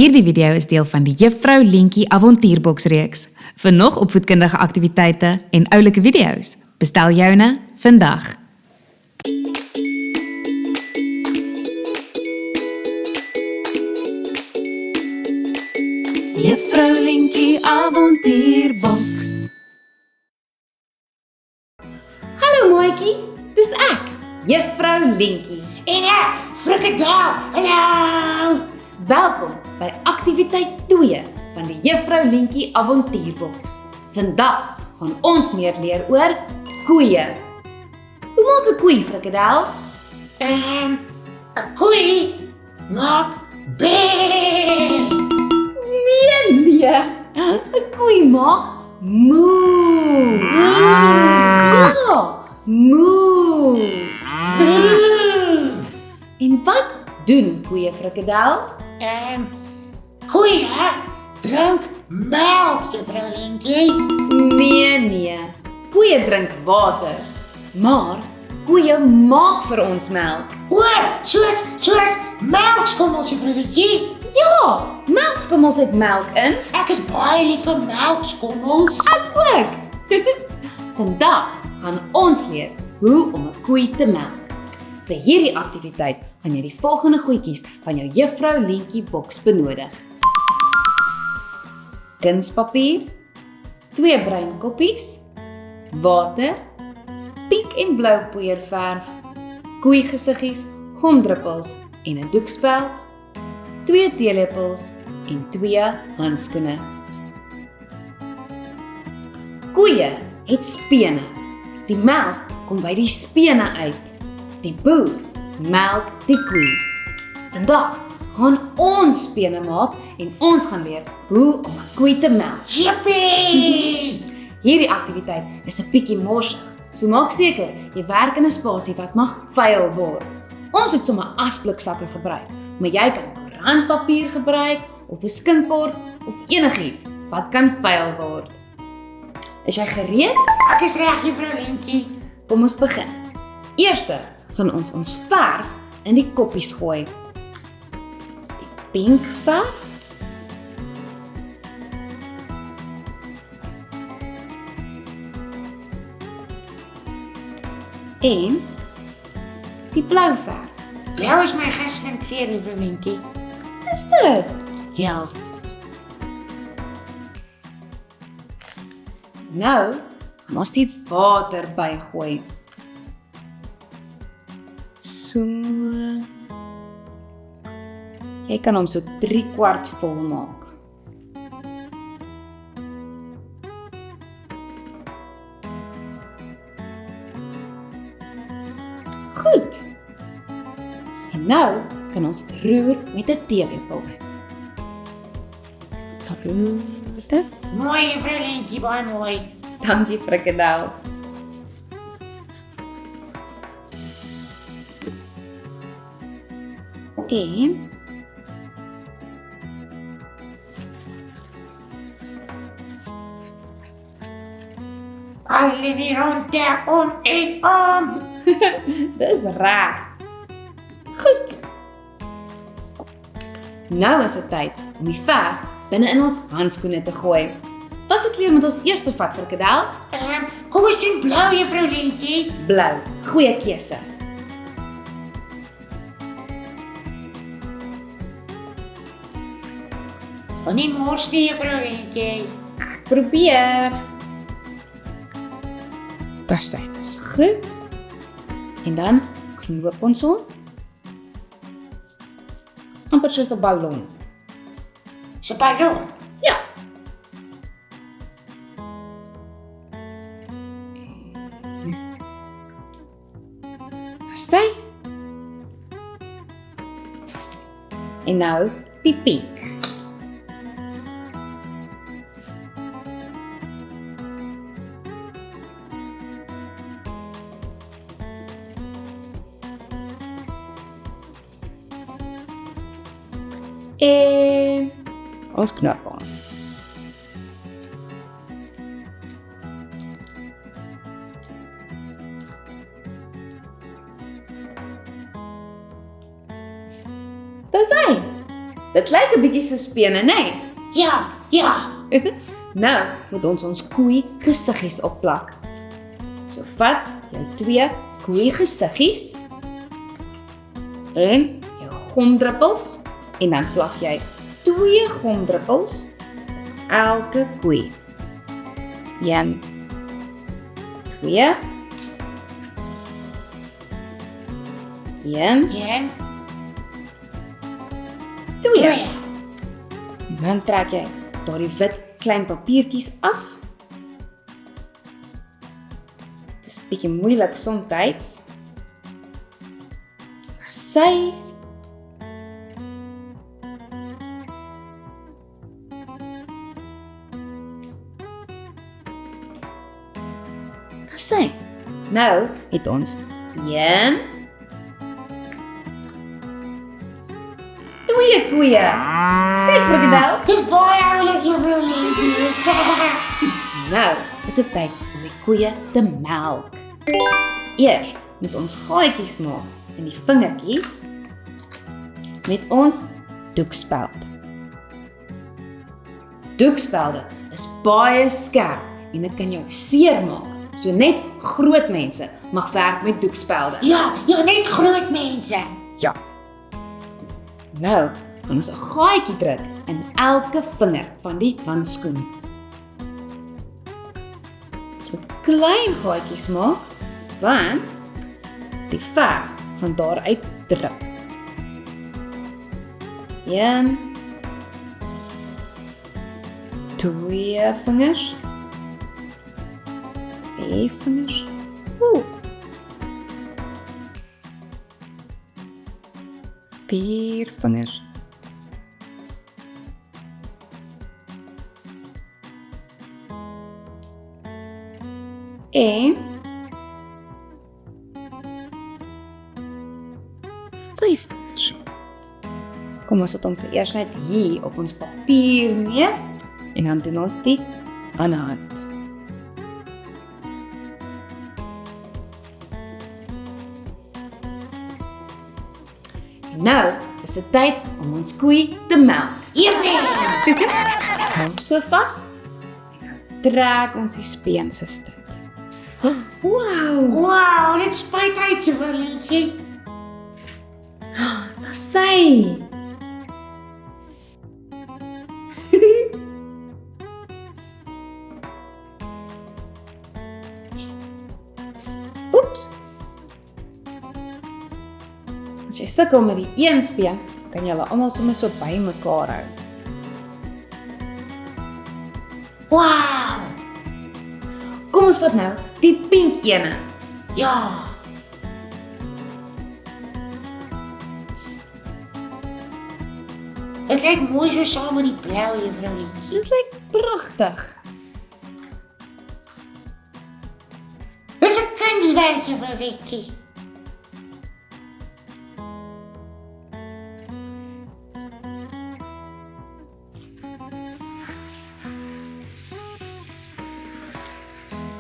Hierdie video is deel van die Juffrou Lientjie Avontuurboks reeks. Vir nog opvoedkundige aktiwiteite en oulike video's, bestel joune vandag. Juffrou Lientjie Avontuurboks. Hallo maatjie, dis ek, Juffrou Lientjie. En ek, Frikadel, hallo! Welkom by aktiwiteit 2 van die Juffrou Lientjie Avontuurboks. Vandag gaan ons meer leer oor koeie. Hoe maak 'n koei, Frikadel? 'n koei maak bee. Nee, 'n koei maak moe. Ja, moe. En wat doen koeie, Frikadel? Koeie drink melk, Juffrou Lientjie. Nee, koeie drink water, maar koeie maak vir ons melk. O, soos melkskommels, Juffrou Lientjie. Ja, melkskommels het melk in. Ek is baie lief vir melkskommels. Ek ook. Vandag gaan ons leer hoe om 'n koei te melk. Vir hierdie aktiwiteit gaan jy die volgende goedjies van jou Juffrou Lientjie boks benodig. Kunspapier, 2 bruin koppies, water, pink en blou poeierverf, koeigesiggies, gomdruppels en 'n doekspeld, 2 teelepels en 2 handskoene. Koeie het spene. Die melk kom by die spene uit. Die boer melk die koei. Vandag gaan ons spene maak en ons gaan leer hoe om 'n koei te melk. Jippie! Hierdie aktiwiteit is 'n bietjie morsig, so maak seker jy werk in 'n spasie wat mag vuil word. Ons het sommer asbliksakke gebruik, maar jy kan koerantpapier gebruik of 'n skinkbord of enigiets wat kan vuil word. Is jy gereed? Ek is reg, Juffrou Lientjie. Kom ons begin. Eerste gaan ons verf in die koppies gooi. Die pink verf, en die blou verf. Blou is my gunsteling kleur, Juffrou Lientjie. Is dit? Ja. Nou gaan ons die water bygooi. So. Jy kan hom so 3/4 vol maak. Goed. En nou kan ons dit roer met 'n teelepel. Roer dit. Mooi, Juffrou Lientjie, baie mooi. Dankie, Frikadel. En Al in die ronde, om en om. dis reg. Goed. Nou is dit tyd om die verf binne in ons handskoene te gooi. Watse kleur moet ons eers vat, Frikadel? Kom ons doen blou, Juffrou Lientjie. Blou. Goeie keuse. Wil nie mors nie, Juffrou Lientjie. Ek probeer. Dis goed. En dan knoop ons hom. Amper soos 'n ballon. Dis 'n ballon. Ja. Sy. En nou die pink. En ons knop aan. Dis hy. Dit lyk 'n bietjie soos pene, nee. Ja. Nou moet ons koei gesiggies opplak. So vat jou 2 koei gesiggies en jou gomdruppels en dan plak jy 2 gomdruppels elke koei. 1, 2, 1, 2. En dan trek jy daardie wit klein papiertjies af. Dit is bietjie moeilik soms. Sy Sy. Nou het ons 1, 2 koeie. Kyk, krokodil. Dis baie oulik, juffrou Lientjie. Nou is dit tyd om die koeie te melk. Eers moet ons gaatjies maak in die vingertjies met ons doekspeld. Doekspelde is baie skerp en dit kan jou seermaak. So net groot mense mag werk met doekspelde. Ja, net groot mense. Ja. Nou gaan ons 'n gaatjie druk in elke vinger van die handskoen. Ons moet klein gaatjies maak, want die verf gaan daaruit drup. 1, 2 vingers. 3 vingers. 4 vingers. 1, 5 vingers. Kom ons sit hom eers net hier op ons papier neer en dan doen ons die ander hand. Nou is dit tyd om ons koei te melk. Jippie! Hou so vas. Trek ons die speen so stuk. Wow, dit spuit uit, juffrou Lientjie. Dis sy. Oeps. As jy sukkel met die een speen, kan jy hulle almal sommer so by mekaar hou. Wow! Kom ons vat nou die pink ene. Ja! Dit lyk mooi so saam met die blou, juffrou Lientjie. Dit lyk pragtig. Dis 'n kunswerk, juffrou Lientjie.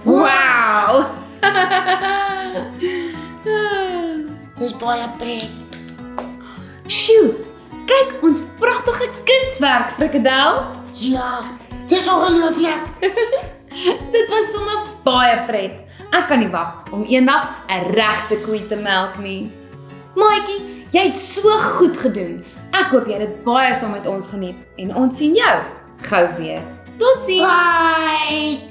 Wow! Dis baie pret. Sjoe, kyk ons pragtige kunswerk, Frikadel. Ja, dis ongelooflik. Dit was sommer baie pret. Ek kan nie wag om eendag 'n regte koei te melk nie. Maatjie, jy het so goed gedoen. Ek hoop jy het dit baie saam met ons geniet en ons sien jou gou weer. Totsiens. Bye!